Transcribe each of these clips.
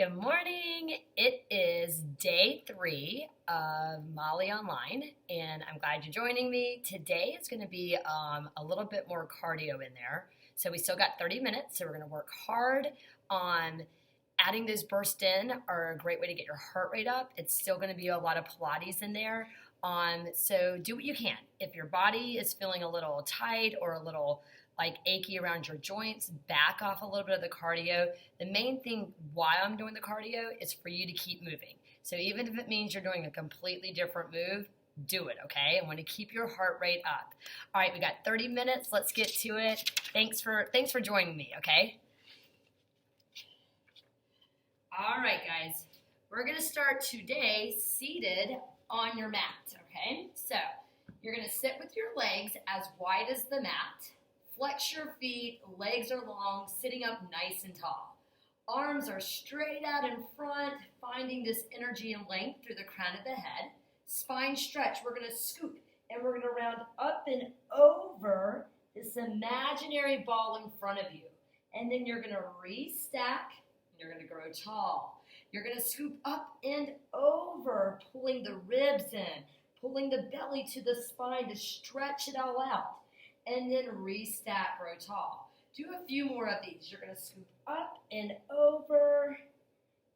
Good morning. It is day 3 of Molly Online, and I'm glad you're joining me. Today is going to be a little bit more cardio in there. So we still got 30 minutes, so we're going to work hard on adding those bursts in are a great way to get your heart rate up. It's still going to be a lot of Pilates in there. So do what you can. If your body is feeling a little tight or a little achy around your joints, back off a little bit of the cardio. The main thing why I'm doing the cardio is for you to keep moving. So even if it means you're doing a completely different move, do it, okay? I want to keep your heart rate up. All right, we got 30 minutes. Let's get to it. Thanks for joining me, okay? All right, guys. We're going to start today seated on your mat, okay? So you're going to sit with your legs as wide as the mat. Flex your feet, legs are long, sitting up nice and tall. Arms are straight out in front, finding this energy and length through the crown of the head. Spine stretch, we're going to scoop, and we're going to round up and over this imaginary ball in front of you. And then you're going to restack, and you're going to grow tall. You're going to scoop up and over, pulling the ribs in, pulling the belly to the spine to stretch it all out. And then restack, grow tall. Do a few more of these. You're going to scoop up and over,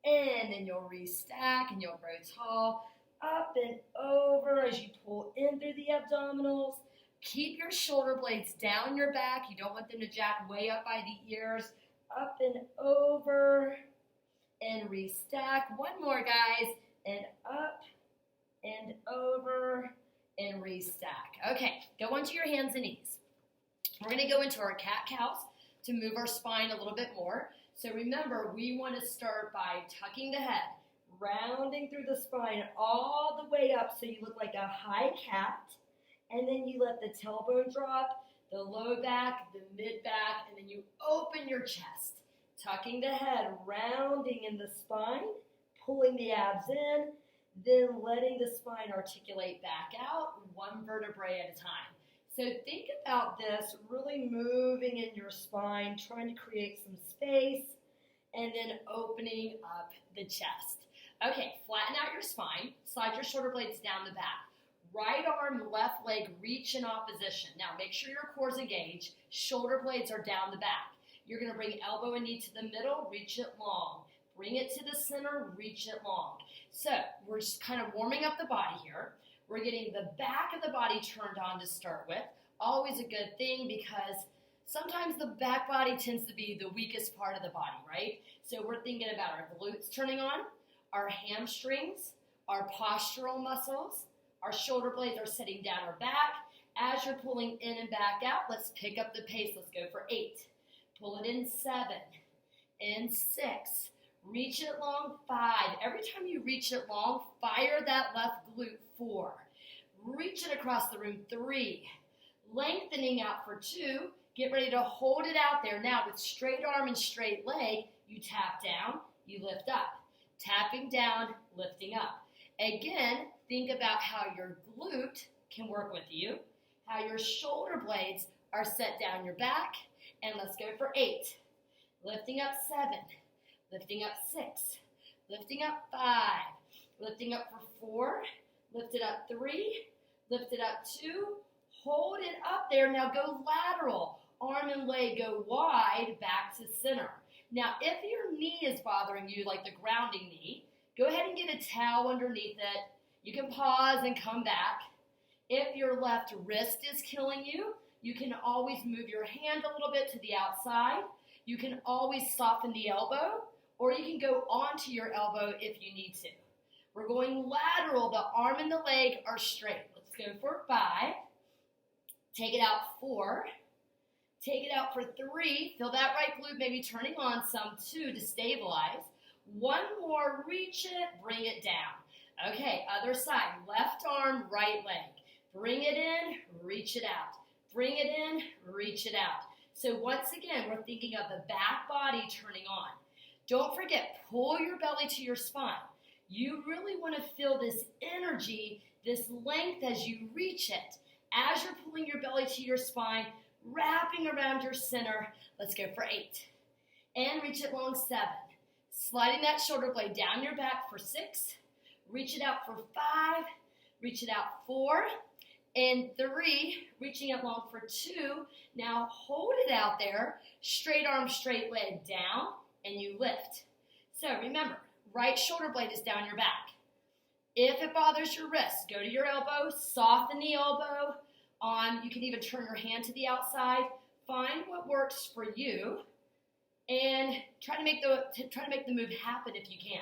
and then you'll restack and you'll grow tall. Up and over as you pull in through the abdominals. Keep your shoulder blades down your back. You don't want them to jack way up by the ears. Up and over, and restack. One more, guys. And up and over, and restack. Okay, go onto your hands and knees. We're going to go into our cat-cows to move our spine a little bit more. So remember, we want to start by tucking the head, rounding through the spine all the way up so you look like a high cat. And then you let the tailbone drop, the low back, the mid back, and then you open your chest. Tucking the head, rounding in the spine, pulling the abs in, then letting the spine articulate back out, one vertebrae at a time. So think about this, really moving in your spine, trying to create some space, and then opening up the chest. Okay, flatten out your spine, slide your shoulder blades down the back. Right arm, left leg, reach in opposition. Now make sure your core's engaged, shoulder blades are down the back. You're going to bring elbow and knee to the middle, reach it long. Bring it to the center, reach it long. So we're just kind of warming up the body here. We're getting the back of the body turned on to start with. Always a good thing because sometimes the back body tends to be the weakest part of the body, right? So we're thinking about our glutes turning on, our hamstrings, our postural muscles, our shoulder blades are sitting down or back. As you're pulling in and back out, let's pick up the pace. Let's go for 8. Pull it in 7, in 6. Reach it long, 5. Every time you reach it long, fire that left glute, 4. Reach it across the room, 3. Lengthening out for 2. Get ready to hold it out there. Now with straight arm and straight leg, you tap down, you lift up. Tapping down, lifting up. Again, think about how your glute can work with you, how your shoulder blades are set down your back, and let's go for 8. Lifting up 7. Lifting up 6, lifting up 5, lifting up for 4, lift it up 3, lift it up 2, hold it up there. Now go lateral, arm and leg go wide, back to center. Now if your knee is bothering you, like the grounding knee, go ahead and get a towel underneath it. You can pause and come back. If your left wrist is killing you, you can always move your hand a little bit to the outside. You can always soften the elbow, or you can go onto your elbow if you need to. We're going lateral. The arm and the leg are straight. Let's go for 5. Take it out 4. Take it out for 3. Feel that right glute maybe turning on some. 2 to stabilize. 1 more. Reach it. Bring it down. Okay, other side. Left arm, right leg. Bring it in. Reach it out. Bring it in. Reach it out. So once again, we're thinking of the back body turning on. Don't forget, pull your belly to your spine. You really want to feel this energy, this length as you reach it. As you're pulling your belly to your spine, wrapping around your center. Let's go for 8. And reach it long, 7, Sliding that shoulder blade down your back for 6. Reach it out for 5. Reach it out 4. And 3. Reaching it long for 2. Now hold it out there. Straight arm, straight leg down. And you lift. So remember, right shoulder blade is down your back. If it bothers your wrist, go to your elbow, soften the elbow. You can even turn your hand to the outside. Find what works for you, and try to make the move happen if you can.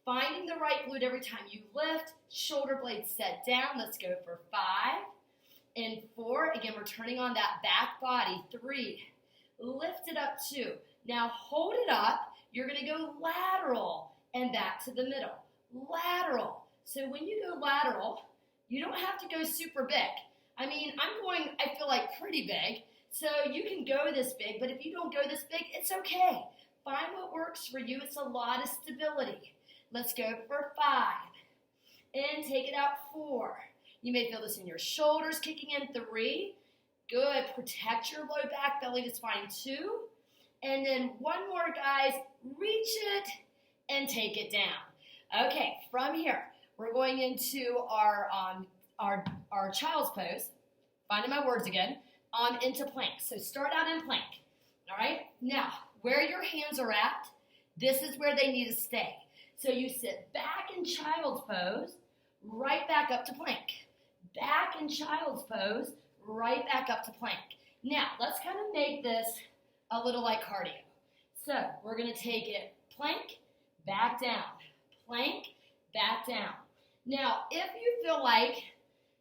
Finding the right glute every time you lift. Shoulder blades set down. Let's go for 5 and 4. Again, we're turning on that back body. 3. Lift it up 2. Now hold it up. You're going to go lateral and back to the middle. Lateral. So when you go lateral, you don't have to go super big. I mean, I feel like pretty big. So you can go this big, but if you don't go this big, it's okay. Find what works for you. It's a lot of stability. Let's go for 5. And take it out 4. You may feel this in your shoulders kicking in. 3. Good. Protect your low back, belly to spine. 2. And then one more, guys. Reach it and take it down. Okay, from here, we're going into our child's pose. Finding my words again. Into plank. So start out in plank. All right? Now, where your hands are at, this is where they need to stay. So you sit back in child's pose, right back up to plank. Back in child's pose, right back up to plank. Now, let's kind of make this a little like cardio. So we're going to take it plank, back down. Plank, back down. Now, if you feel like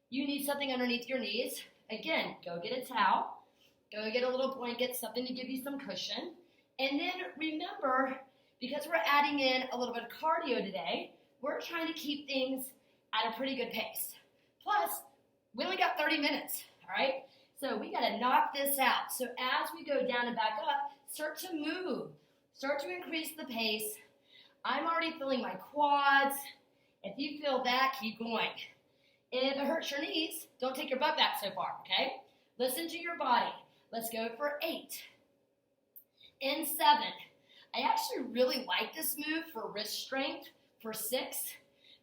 you need something underneath your knees, again, go get a towel, go get a little blanket, something to give you some cushion. And then remember, because we're adding in a little bit of cardio today, we're trying to keep things at a pretty good pace. Plus, we only got 30 minutes, all right? So we got to knock this out. So as we go down and back up, start to move. Start to increase the pace. I'm already feeling my quads. If you feel that, keep going. If it hurts your knees, don't take your butt back so far, okay? Listen to your body. Let's go for 8 and 7. I actually really like this move for wrist strength for 6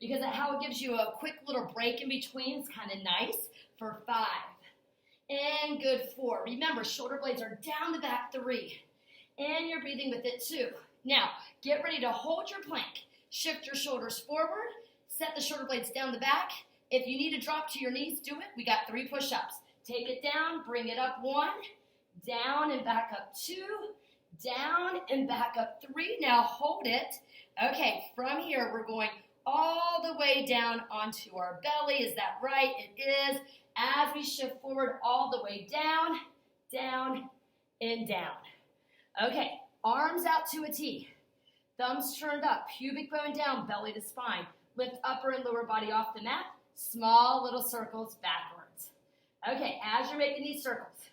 because of how it gives you a quick little break in between. It's kind of nice for 5. And good 4. Remember, shoulder blades are down the back. 3. And you're breathing with it 2. Now, get ready to hold your plank. Shift your shoulders forward. Set the shoulder blades down the back. If you need to drop to your knees, do it. We got 3 push-ups. Take it down, bring it up 1, down and back up 2, down and back up 3. Now hold it. Okay, from here we're going all the way down onto our belly. Is that right? It is. As we shift forward all the way down, down, and down. Okay, arms out to a T. Thumbs turned up, pubic bone down, belly to spine. Lift upper and lower body off the mat. Small little circles backwards. Okay, as you're making these circles,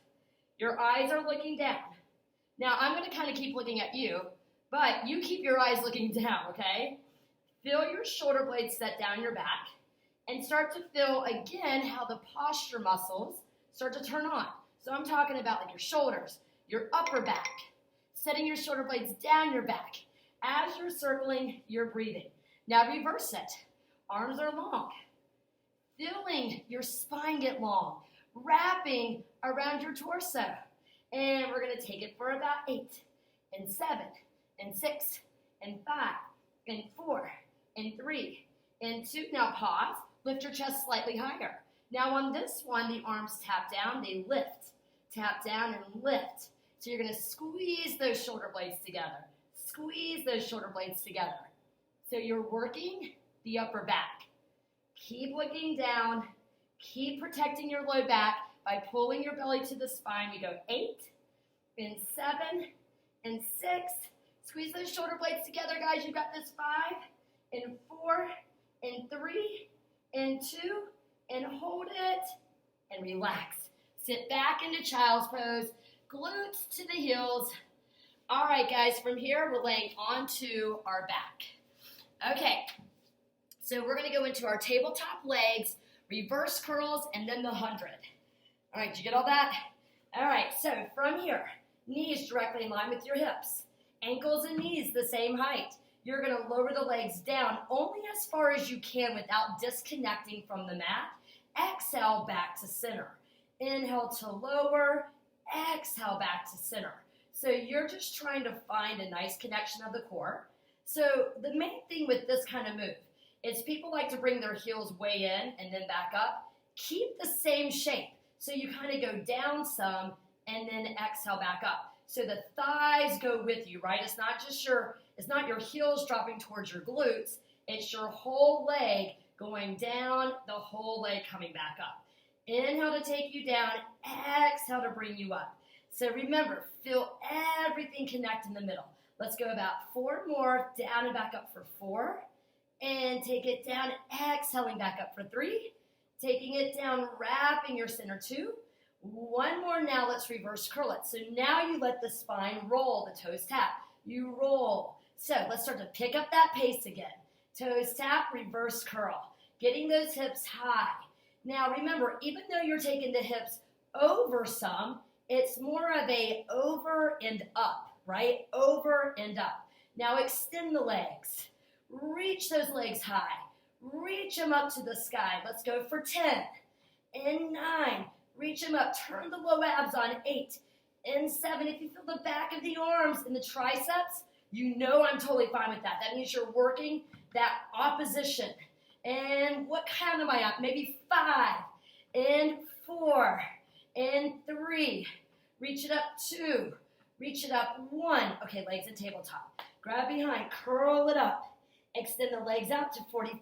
your eyes are looking down. Now, I'm going to kind of keep looking at you, but you keep your eyes looking down, okay? Feel your shoulder blades set down your back and start to feel, again, how the posture muscles start to turn on. So I'm talking about like your shoulders, your upper back, setting your shoulder blades down your back. As you're circling, you're breathing. Now reverse it. Arms are long. Feeling your spine get long. Wrapping around your torso. And we're going to take it for about 8 and 7 and 6 and 5 and 4 and 3 and 2. Now pause. Lift your chest slightly higher. Now on this one, the arms tap down. They lift. Tap down and lift. So you're going to squeeze those shoulder blades together. Squeeze those shoulder blades together. So you're working the upper back. Keep looking down. Keep protecting your low back by pulling your belly to the spine. We go 8 and 7 and 6. Squeeze those shoulder blades together, guys. You've got this. 5 and 4 and 3 and 2 and hold it and relax. Sit back into child's pose. Glutes to the heels. All right, guys, from here, we're laying onto our back. Okay, so we're going to go into our tabletop legs, reverse curls, and then the 100. All right, did you get all that? All right, so from here, knees directly in line with your hips. Ankles and knees the same height. You're going to lower the legs down only as far as you can without disconnecting from the mat. Exhale back to center. Inhale to lower. Exhale back to center. So you're just trying to find a nice connection of the core. So the main thing with this kind of move is people like to bring their heels way in and then back up. Keep the same shape. So you kind of go down some and then exhale back up. So the thighs go with you, right? It's not your heels dropping towards your glutes. It's your whole leg going down, the whole leg coming back up. Inhale to take you down, exhale to bring you up. So remember, feel everything connect in the middle. Let's go about 4 more, down and back up for 4. And take it down, exhaling back up for 3. Taking it down, wrapping your center 2. 1 more now, let's reverse curl it. So now you let the spine roll, the toes tap. You roll. So let's start to pick up that pace again. Toes tap, reverse curl. Getting those hips high. Now remember, even though you're taking the hips over some, it's more of a over and up, right? Over and up. Now extend the legs. Reach those legs high. Reach them up to the sky. Let's go for 10 and 9. Reach them up. Turn the low abs on. 8 and 7. If you feel the back of the arms and the triceps, you know I'm totally fine with that. That means you're working that opposition. And what count am I at? Maybe 5 and 4 and 3. Reach it up 2. Reach it up 1. Okay, legs at tabletop. Grab behind. Curl it up. Extend the legs out to 45.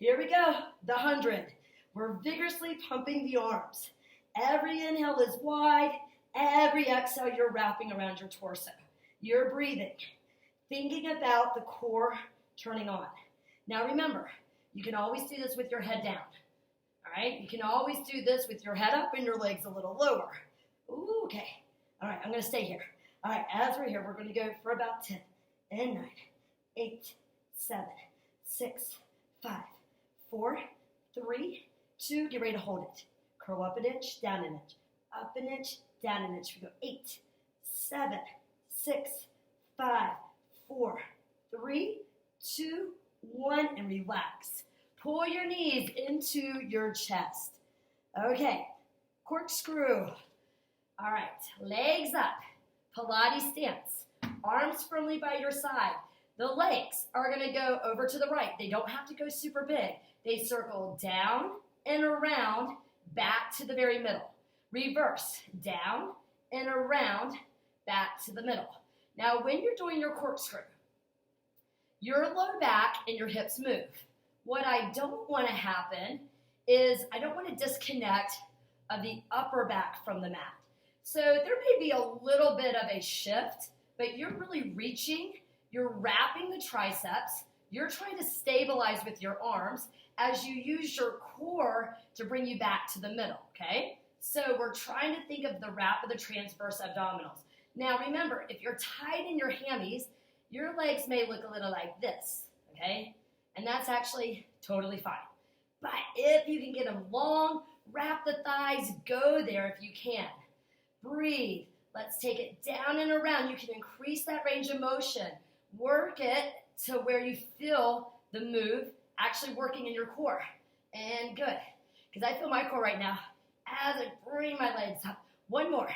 Here we go. The 100. We're vigorously pumping the arms. Every inhale is wide. Every exhale, you're wrapping around your torso. You're breathing. Thinking about the core turning on. Now remember, you can always do this with your head down. All right? You can always do this with your head up and your legs a little lower. Ooh, okay. All right, I'm going to stay here. All right, as we're here, we're going to go for about 10 and 9, 8, 7, 6, 5, 4, 3, 2. Get ready to hold it. Curl up an inch, down an inch. Up an inch, down an inch. We go 8, 7, 6, 5, 4, 3, 2, 1, and relax. Pull your knees into your chest. Okay, corkscrew. All right, legs up. Pilates stance. Arms firmly by your side. The legs are going to go over to the right. They don't have to go super big. They circle down and around, back to the very middle. Reverse, down and around, back to the middle. Now, when you're doing your corkscrew, your low back and your hips move. What I don't want to happen is I don't want to disconnect of the upper back from the mat. So there may be a little bit of a shift, but you're really reaching, you're wrapping the triceps, you're trying to stabilize with your arms as you use your core to bring you back to the middle, okay? So we're trying to think of the wrap of the transverse abdominals. Now remember, if you're tight in your hammies, your legs may look a little like this, okay? And that's actually totally fine. But if you can get them long, wrap the thighs, go there if you can. Breathe. Let's take it down and around. You can increase that range of motion. Work it to where you feel the move actually working in your core. And good. Because I feel my core right now as I bring my legs up. 1 more.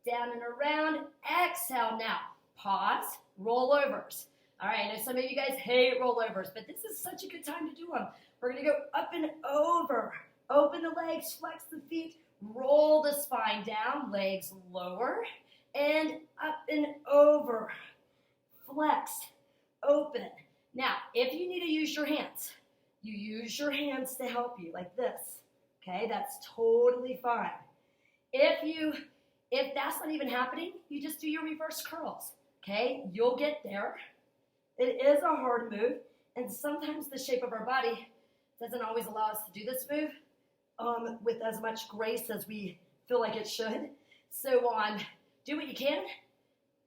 Down and around. Exhale now. Pause. Rollovers. All right, I know some of you guys hate rollovers, but this is such a good time to do them. We're going to go up and over. Open the legs, flex the feet, roll the spine down, legs lower, and up and over. Flex, open. Now, if you need to use your hands, you use your hands to help you like this. Okay, that's totally fine. If that's not even happening, you just do your reverse curls. Okay, you'll get there. It is a hard move, and sometimes the shape of our body doesn't always allow us to do this move with as much grace as we feel like it should. So do what you can,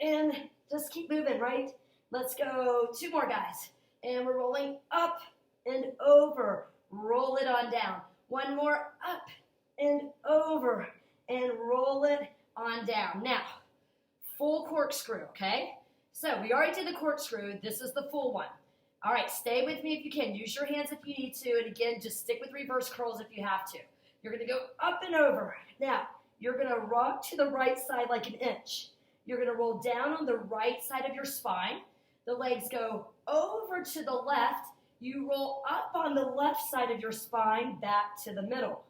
and just keep moving, right? Let's go 2 more, guys. And we're rolling up and over. Roll it on down. 1 more, up and over, and roll it on down. Now, full corkscrew, okay? So we already did the corkscrew. This is the full one. All right, stay with me if you can. Use your hands if you need to. And again, just stick with reverse curls if you have to. You're going to go up and over. Now, you're going to rock to the right side like an inch. You're going to roll down on the right side of your spine. The legs go over to the left. You roll up on the left side of your spine, back to the middle.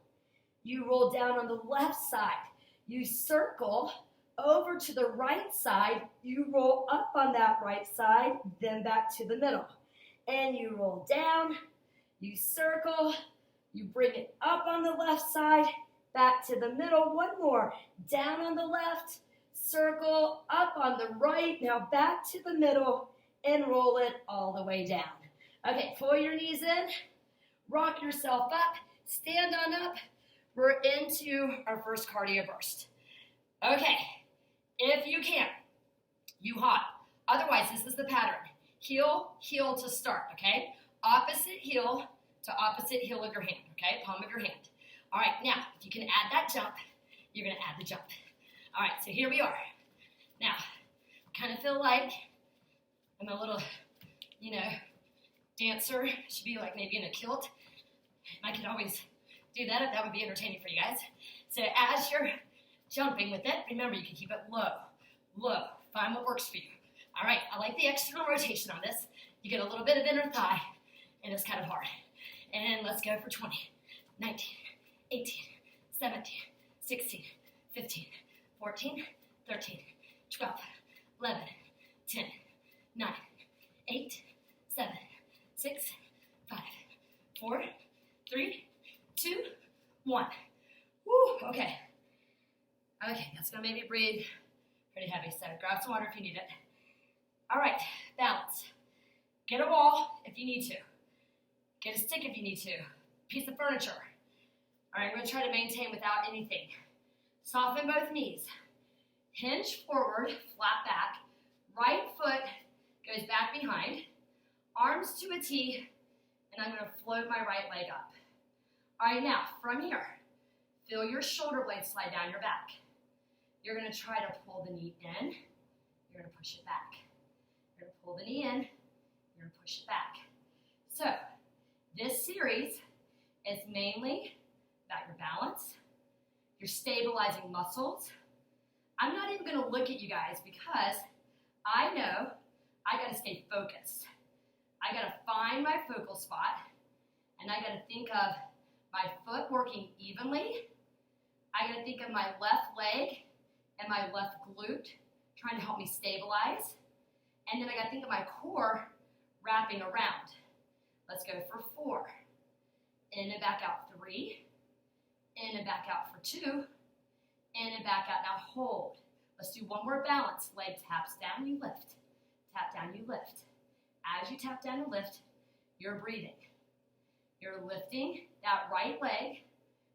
You roll down on the left side. You circle over to the right side. You roll up on that right side, then back to the middle. And you roll down, you circle, you bring it up on the left side, back to the middle. One more. Down on the left, circle, up on the right. Now back to the middle and roll it all the way down. Okay, pull your knees in, rock yourself up, stand on up. We're into our first cardio burst. Okay, if you can, you hop. Otherwise, this is the pattern. Heel, heel to start, okay? Opposite heel to opposite heel of your hand, okay? Palm of your hand. All right, now, if you can add that jump, you're going to add the jump. All right, so here we are. Now, I kind of feel like I'm a little, dancer. Should be like maybe in a kilt. I could always do that if that would be entertaining for you guys. So as you're jumping with it, remember you can keep it low, low. Find what works for you. All right, I like the external rotation on this. You get a little bit of inner thigh, and it's kind of hard. And let's go for 20, 19, 18, 17, 16, 15, 14, 13, 12, 11, 10, 9, 8, 7, 6, 5, 4, 3, 2, 1. Woo, okay. Okay, that's gonna make me breathe pretty heavy, so grab some water if you need it. All right, balance. Get a ball if you need to. Get a stick if you need to. Piece of furniture. All right, I'm gonna try to maintain without anything. Soften both knees. Hinge forward, flat back. Right foot goes back behind. Arms to a T, and I'm gonna float my right leg up. All right, now, from here, feel your shoulder blades slide down your back. You're gonna try to pull the knee in. You're gonna push it back. You're gonna pull the knee in. You're gonna push it back. So, this series is mainly about your balance, your stabilizing muscles. I'm not even gonna look at you guys because I know I gotta stay focused. I gotta find my focal spot, and I gotta think of my foot working evenly. I gotta think of my left leg and my left glute trying to help me stabilize. And then I gotta think of my core wrapping around. Let's go for 4. In and back out 3. In and back out for 2. In and back out. Now hold. Let's do one more balance. Leg taps down, you lift. Tap down, you lift. As you tap down and lift, you're breathing. You're lifting that right leg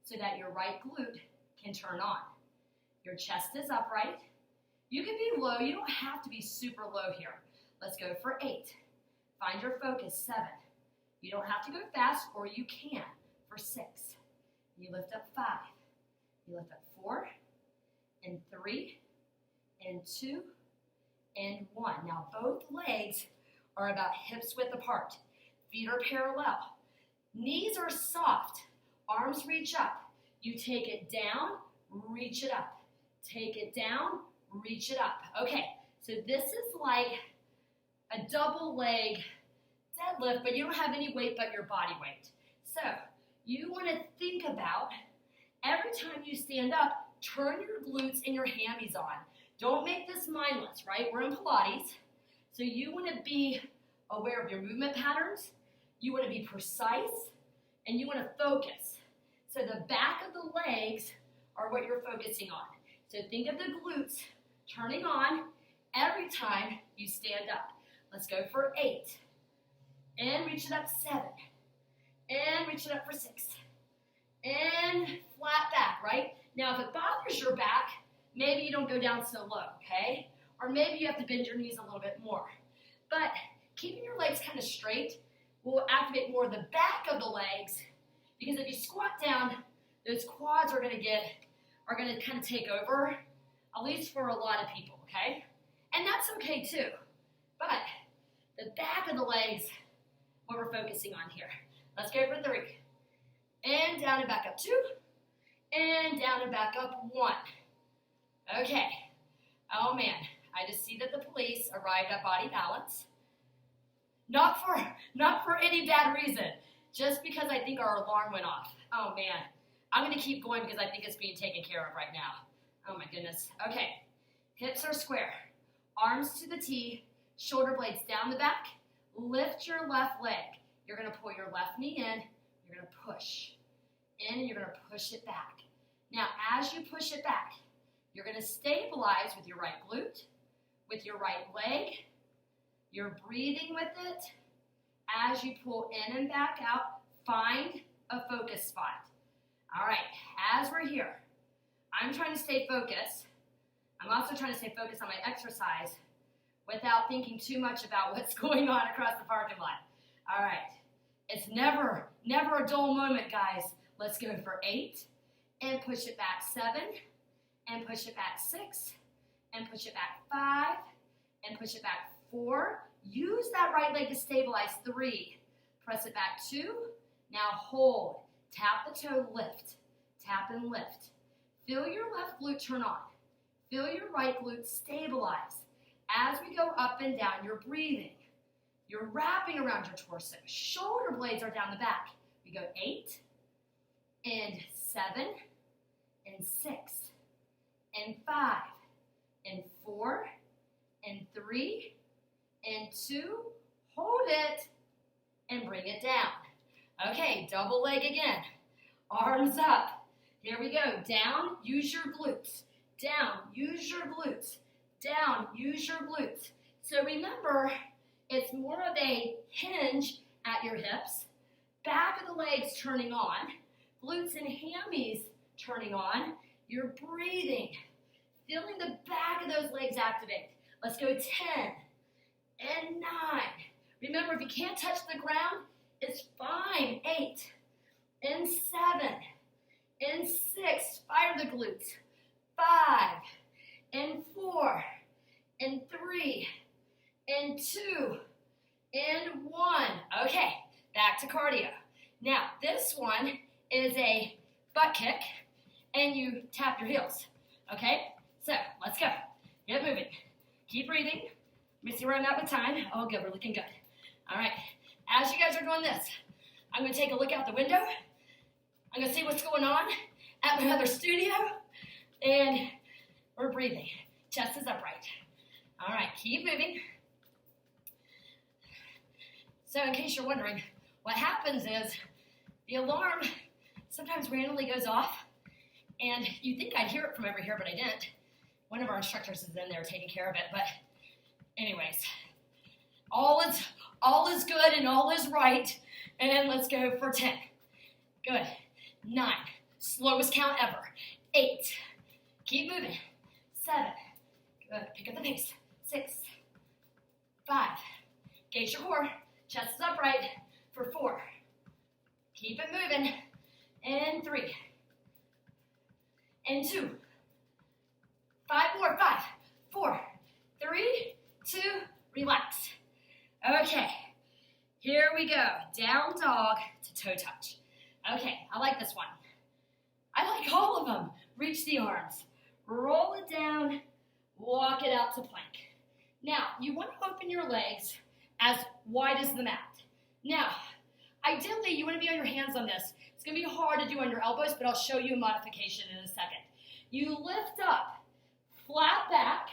so that your right glute can turn on. Your chest is upright. You can be low. You don't have to be super low here. Let's go for 8. Find your focus. 7. You don't have to go fast, or you can for 6. You lift up 5. You lift up 4 and 3 and 2 and 1. Now both legs are about hips width apart. Feet are parallel. Knees are soft. Arms reach up. You take it down, reach it up. Take it down, reach it up. Okay, so this is like a double leg deadlift, but you don't have any weight but your body weight. So you want to think about every time you stand up, turn your glutes and your hammies on. Don't make this mindless, right? We're in Pilates. So you want to be aware of your movement patterns. You want to be precise, and you want to focus. So the back of the legs are what you're focusing on. So think of the glutes turning on every time you stand up. Let's go for 8. And reach it up 7. And reach it up for 6. And flat back, right? Now, if it bothers your back, maybe you don't go down so low, okay? Or maybe you have to bend your knees a little bit more. But keeping your legs kind of straight will activate more of the back of the legs, because if you squat down, those quads are going to kind of take over, at least for a lot of people, okay? And that's okay too. But the back of the legs, what we're focusing on here. Let's go for 3. And down and back up 2. And down and back up 1. Okay. Oh man, I just see that the police arrived at body balance. Not for any bad reason, just because I think our alarm went off. Oh man, I'm gonna keep going because I think it's being taken care of right now. Oh my goodness. Okay, hips are square, arms to the T, shoulder blades down the back, lift your left leg. You're gonna pull your left knee in, you're gonna push in, and you're gonna push it back. Now, as you push it back, you're gonna stabilize with your right glute, with your right leg. You're breathing with it. As you pull in and back out, find a focus spot. All right, as we're here, I'm trying to stay focused. I'm also trying to stay focused on my exercise without thinking too much about what's going on across the parking lot. All right, it's never a dull moment, guys. Let's go for 8, and push it back 7, and push it back 6, and push it back 5, and push it back 4. Use that right leg to stabilize. 3. Press it back 2. Now hold. Tap the toe, lift. Tap and lift. Feel your left glute turn on. Feel your right glute stabilize. As we go up and down, you're breathing. You're wrapping around your torso. Shoulder blades are down the back. We go 8, and 7, and 6, and 5, and 4, and 3, and 2, hold it, and bring it down. Okay, double leg again. Arms up. Here we go. Down, use your glutes. Down, use your glutes. Down, use your glutes. So remember, it's more of a hinge at your hips, back of the legs turning on, glutes and hammies turning on. You're breathing, feeling the back of those legs activate. Let's go 10 and 9. Remember, if you can't touch the ground, it's fine. 8 and 7 and 6. Fire the glutes. 5 and 4 and 3 and 2 and 1. Okay, back to cardio. Now, this one is a butt kick, and you tap your heels. Okay, so let's go. Get moving. Keep breathing. Let me see where I'm at with time. Oh, good. We're looking good. All right. As you guys are doing this, I'm going to take a look out the window. I'm going to see what's going on at my other studio. And we're breathing. Chest is upright. All right. Keep moving. So in case you're wondering, what happens is the alarm sometimes randomly goes off. And you'd think I'd hear it from over here, but I didn't. One of our instructors is in there taking care of it. But anyways, all is good and all is right. And let's go for 10. Good. 9. Slowest count ever. 8. Keep moving. 7. Good. Pick up the pace. 6. 5. Gauge your core. Chest is upright for 4. Keep it moving. And 3. And 2. 5 more. 5, 4, 3, 2, relax. Okay, here we go. Down dog to toe touch. Okay, I like this one. I like all of them. Reach the arms. Roll it down. Walk it out to plank. Now, you want to open your legs as wide as the mat. Now, ideally, you want to be on your hands on this. It's going to be hard to do on your elbows, but I'll show you a modification in a second. You lift up, flat back,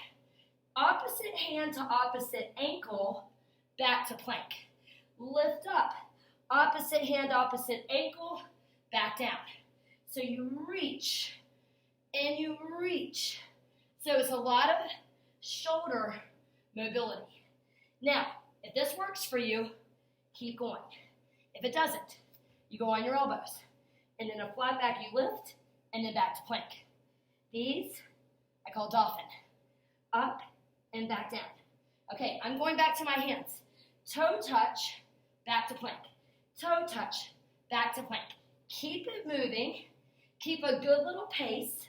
opposite hand to opposite ankle, back to plank. Lift up, opposite hand, opposite ankle, back down. So you reach, and you reach. So it's a lot of shoulder mobility. Now, if this works for you, keep going. If it doesn't, you go on your elbows. And in a flat back, you lift, and then back to plank. These, I call dolphin. Up and back down. Okay, I'm going back to my hands. Toe touch, back to plank. Toe touch, back to plank. Keep it moving. Keep a good little pace.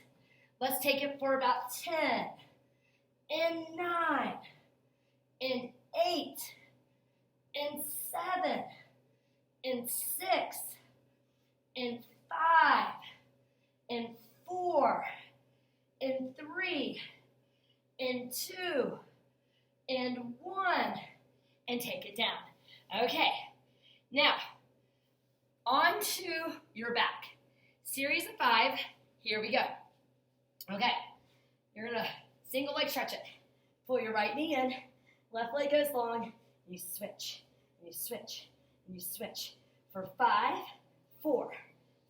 Let's take it for about 10 and 9 and 8, and 7, and 6, and 5, and 4, and 3, and 2, and 1, and take it down. Okay, now, onto your back. Series of 5, here we go. Okay, you're gonna single leg stretch it. Pull your right knee in, left leg goes long, you switch, and you switch, and you switch. For 5, 4,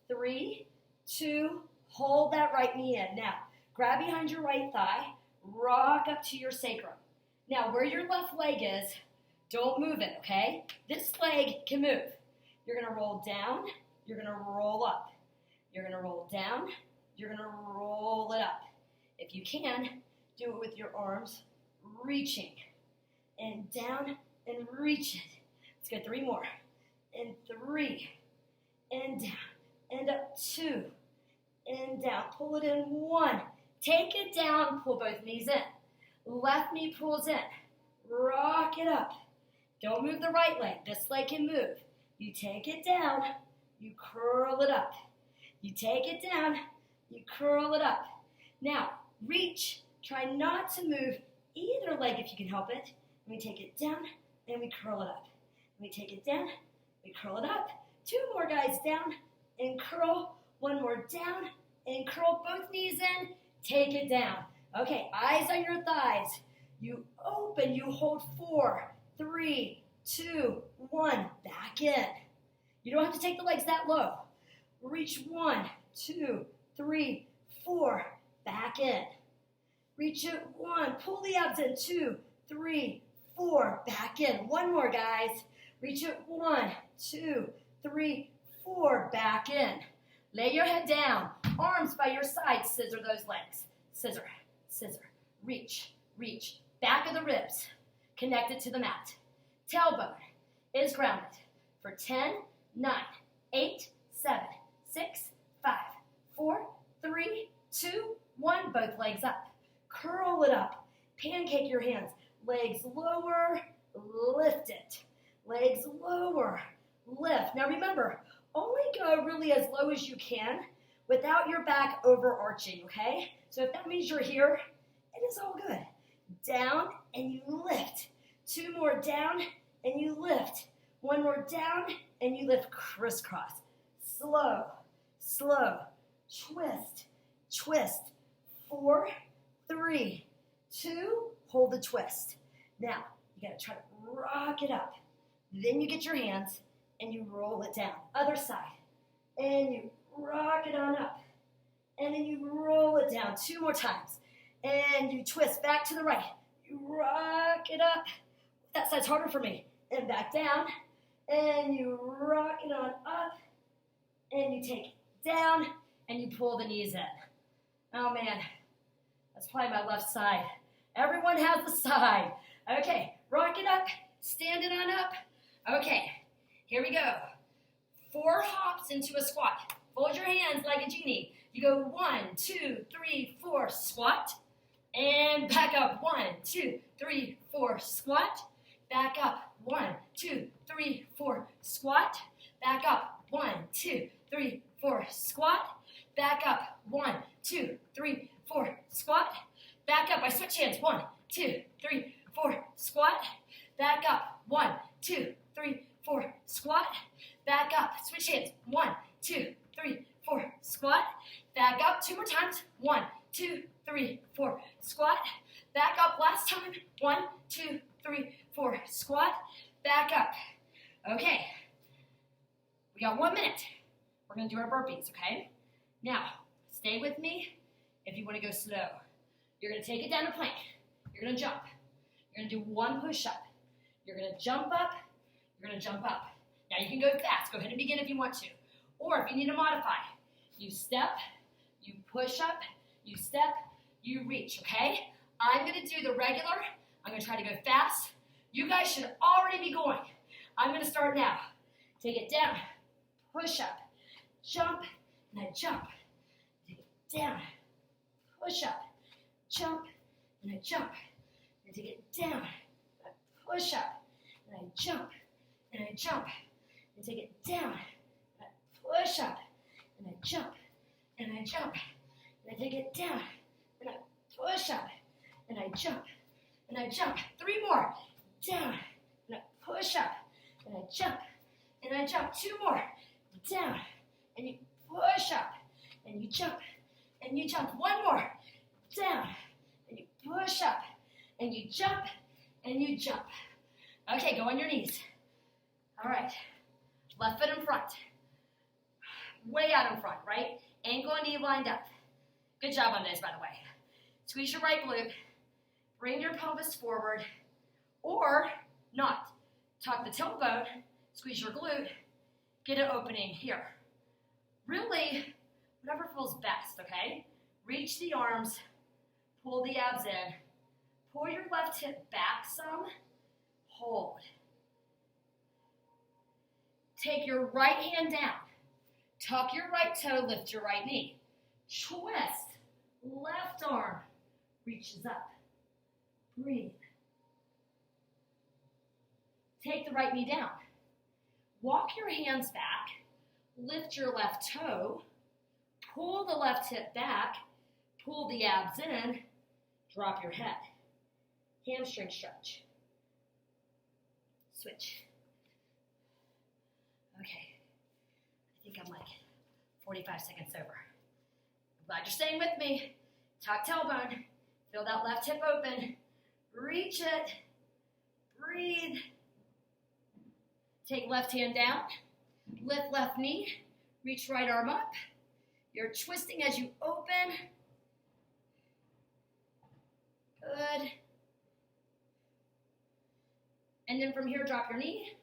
3, 2, hold that right knee in. Now, grab behind your right thigh, rock up to your sacrum. Now, where your left leg is, don't move it, okay? This leg can move. You're gonna roll down, you're gonna roll up. You're gonna roll down, you're gonna roll it up. If you can, do it with your arms reaching. And down and reach it. Let's go 3 more. And 3, and down, and up 2, and down. Pull it in 1. Take it down, pull both knees in. Left knee pulls in. Rock it up. Don't move the right leg. This leg can move. You take it down, you curl it up. You take it down, you curl it up. Now, reach. Try not to move either leg if you can help it. And we take it down, and we curl it up. And we take it down, we curl it up. 2 more, guys, down and curl. 1 more down and curl both knees in. Take it down. Okay, eyes on your thighs. You open, you hold 4, 3, 2, 1. Back in. You don't have to take the legs that low. Reach 1, 2, 3, 4. Back in. Reach it 1. Pull the abs in. 2, 3, 4. Back in. 1 more, guys. Reach it 1, 2, 3, 4. Back in. Lay your head down. Arms by your side. Scissor those legs. Scissor, scissor. Reach, reach. Back of the ribs. Connected to the mat. Tailbone is grounded. For 10, 9, 8, 7, 6, 5, 4, 3, 2, 1. Both legs up. Curl it up. Pancake your hands. Legs lower. Lift it. Legs lower. Lift. Now remember, only go really as low as you can without your back overarching, okay? So if that means you're here, it is all good. Down and you lift. 2 more down and you lift. 1 more down and you lift crisscross. Slow, slow. Twist, twist. 4, 3, 2, hold the twist. Now, you gotta try to rock it up. Then you get your hands and you roll it down. Other side. And you rock it on up. And then you roll it down 2 more times. And you twist back to the right. You rock it up. That side's harder for me. And back down. And you rock it on up. And you take it down. And you pull the knees in. Oh, man. That's probably my left side. Everyone has the side. Okay, rock it up. Stand it on up. Okay, here we go. 4 hops into a squat. Fold your hands like a genie. You go 1, 2, 3, 4, squat. And back up. 1, 2, 3, 4, squat. Back up. 1, 2, 3, 4, squat. Back up. 1, 2, 3, 4, squat. Back up. 1, 2, 3, 4, squat. Back up. I switch hands. 1, 2, 3, 4, squat. Back up. 1, 2, 3, 4, squat. Back up. Switch hands. 1, 2, 3, 4, squat. Back up. 2 more times. 1, 2, 3, 4, squat. Back up. Last time. 1, 2, 3, 4, squat. Back up. Okay. We got 1 minute. We're going to do our burpees, okay? Now, stay with me if you want to go slow. You're going to take it down to plank. You're going to jump. You're going to do 1 push-up. You're going to jump up. You're going to jump up. Now, you can go fast. Go ahead and begin if you want to. Or if you need to modify, you step, you push up, you step, you reach, okay? I'm going to do the regular. I'm going to try to go fast. You guys should already be going. I'm going to start now. Take it down, push up, jump, and I jump. Take it down, push up, jump, and I jump. And take it down, I push up, and I jump, and I jump, and take it down, and I push up, and I jump, and I jump, and I take it down, and I push up, and I jump, and I jump. 3 more, down, and I push up, and I jump, and I jump. 2 more, down, and you push up, and you jump, and you jump. 1 more, down, and you push up, and you jump, and you jump. Okay, go on your knees. All right, left foot in front, way out in front, right? Ankle and knee lined up. Good job on those, by the way. Squeeze your right glute, bring your pelvis forward, or not. Tuck the tailbone, squeeze your glute, get an opening here. Really, whatever feels best, okay? Reach the arms, pull the abs in, pull your left hip back some, hold. Take your right hand down, tuck your right toe, lift your right knee. Twist, left arm reaches up. Breathe. Take the right knee down. Walk your hands back, lift your left toe, pull the left hip back, pull the abs in, drop your head. Hamstring stretch. Switch. Okay, I think I'm like 45 seconds over. I'm glad you're staying with me. Tuck tailbone, feel that left hip open, reach it, breathe. Take left hand down, lift left knee, reach right arm up. You're twisting as you open. Good. And then from here, drop your knee,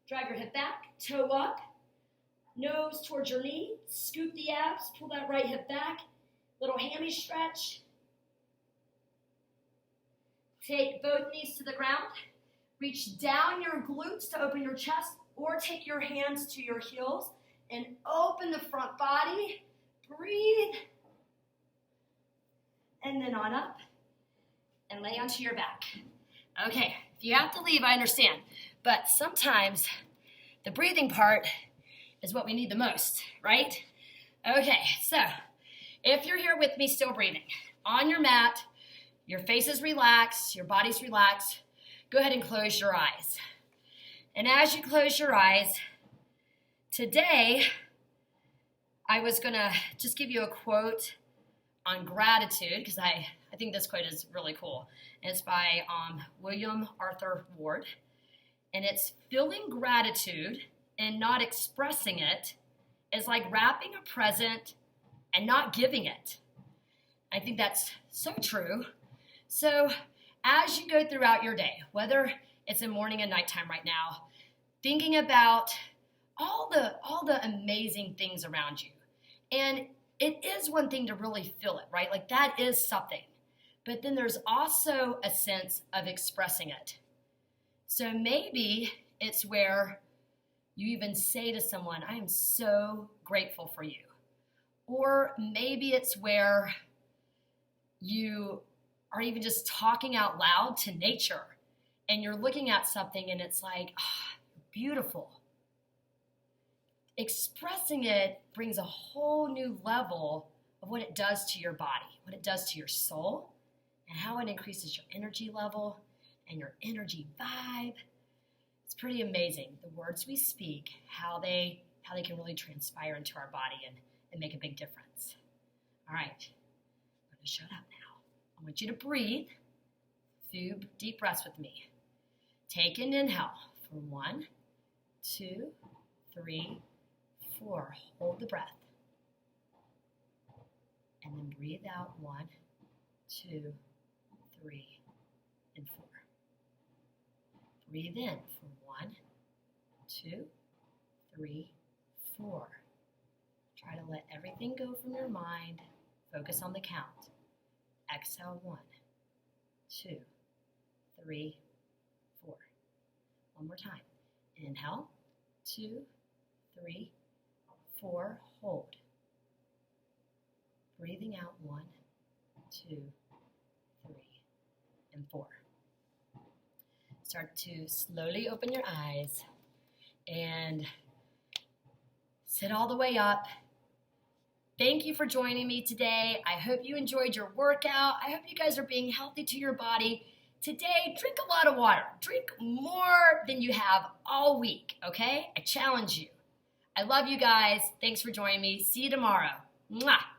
drive your hip back, toe up, nose towards your knee, scoop the abs, pull that right hip back, little hammy stretch. Take both knees to the ground, reach down your glutes to open your chest, or take your hands to your heels and open the front body, breathe, and then on up and lay onto your back. Okay, if you have to leave, I understand, but sometimes the breathing part is what we need the most, right? Okay, so if you're here with me still breathing, on your mat, your face is relaxed, your body's relaxed, go ahead and close your eyes. And as you close your eyes, today I was going to just give you a quote on gratitude, because I think this quote is really cool. And it's by William Arthur Ward. And it's, feeling gratitude and not expressing it is like wrapping a present and not giving it. I think that's so true. So as you go throughout your day, whether it's in morning and nighttime right now, thinking about all the amazing things around you. And it is one thing to really feel it, right? Like that is something. But then there's also a sense of expressing it. So maybe it's where you even say to someone, I am so grateful for you. Or maybe it's where you are even just talking out loud to nature and you're looking at something and it's like, beautiful. Expressing it brings a whole new level of what it does to your body, what it does to your soul, and how it increases your energy level and your energy vibe. It's pretty amazing, the words we speak, how they can really transpire into our body and make a big difference. All right, I'm going to shut up now. I want you to breathe, few deep breaths with me. Take an inhale for 1, 2, 3, 4. Hold the breath. And then breathe out 1, 2, 3, and 4. Breathe in for 1, 2, 3, 4. Try to let everything go from your mind. Focus on the count. Exhale 1, 2, 3, 4. One more time. Inhale, 2, 3, 4. Hold. Breathing out 1, 2, 3, and 4. start to slowly open your eyes and sit all the way up. Thank you for joining me today. I hope you enjoyed your workout. I hope you guys are being healthy to your body. Today, drink a lot of water. Drink more than you have all week, okay? I challenge you. I love you guys. Thanks for joining me. See you tomorrow. Mwah.